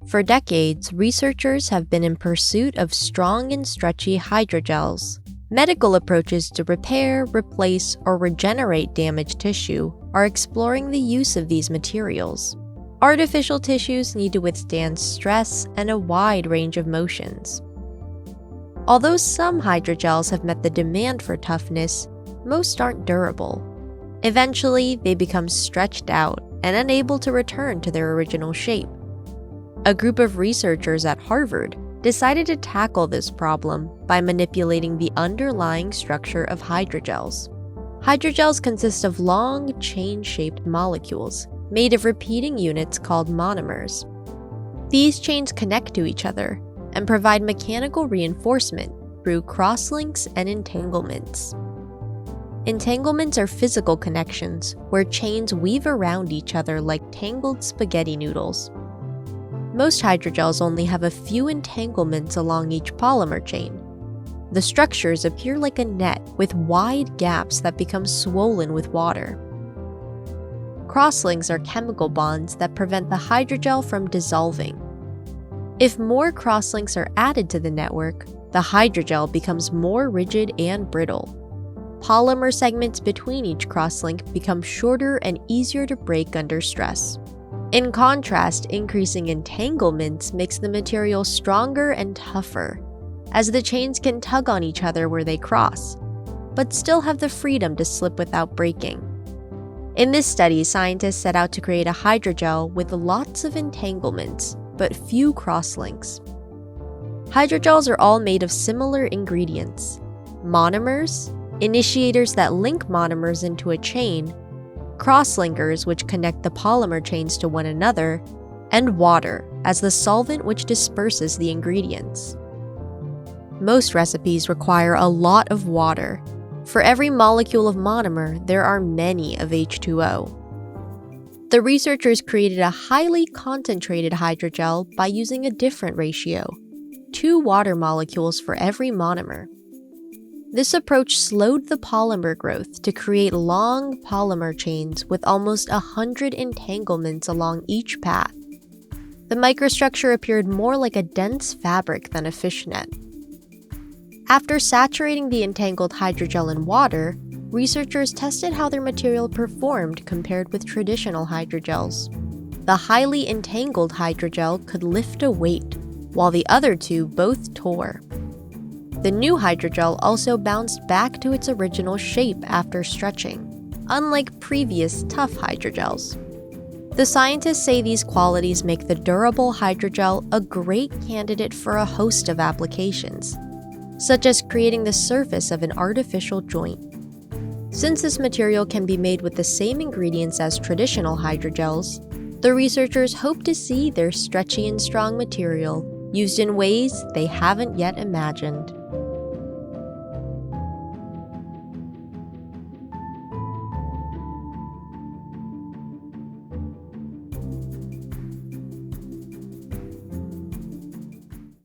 For decades, researchers have been in pursuit of strong and stretchy hydrogels. Medical approaches to repair, replace, or regenerate damaged tissue are exploring the use of these materials. Artificial tissues need to withstand stress and a wide range of motions. Although some hydrogels have met the demand for toughness, most aren't durable. Eventually, they become stretched out and unable to return to their original shape. A group of researchers at Harvard decided to tackle this problem by manipulating the underlying structure of hydrogels. Hydrogels consist of long, chain-shaped molecules made of repeating units called monomers. These chains connect to each other and provide mechanical reinforcement through crosslinks and entanglements. Entanglements are physical connections where chains weave around each other like tangled spaghetti noodles. Most hydrogels only have a few entanglements along each polymer chain. The structures appear like a net with wide gaps that become swollen with water. Crosslinks are chemical bonds that prevent the hydrogel from dissolving. If more crosslinks are added to the network, the hydrogel becomes more rigid and brittle. Polymer segments between each crosslink become shorter and easier to break under stress. In contrast, increasing entanglements makes the material stronger and tougher, as the chains can tug on each other where they cross, but still have the freedom to slip without breaking. In this study, scientists set out to create a hydrogel with lots of entanglements, but few crosslinks. Hydrogels are all made of similar ingredients: monomers, initiators that link monomers into a chain, crosslinkers which connect the polymer chains to one another, and water as the solvent which disperses the ingredients. Most recipes require a lot of water. For every molecule of monomer, there are many of H2O. The researchers created a highly concentrated hydrogel by using a different ratio: 2 water molecules for every monomer. This approach slowed the polymer growth to create long polymer chains with almost 100 entanglements along each path. The microstructure appeared more like a dense fabric than a fishnet. After saturating the entangled hydrogel in water, researchers tested how their material performed compared with traditional hydrogels. The highly entangled hydrogel could lift a weight, while the other two both tore. The new hydrogel also bounced back to its original shape after stretching, unlike previous tough hydrogels. The scientists say these qualities make the durable hydrogel a great candidate for a host of applications, such as creating the surface of an artificial joint. Since this material can be made with the same ingredients as traditional hydrogels, the researchers hope to see their stretchy and strong material used in ways they haven't yet imagined.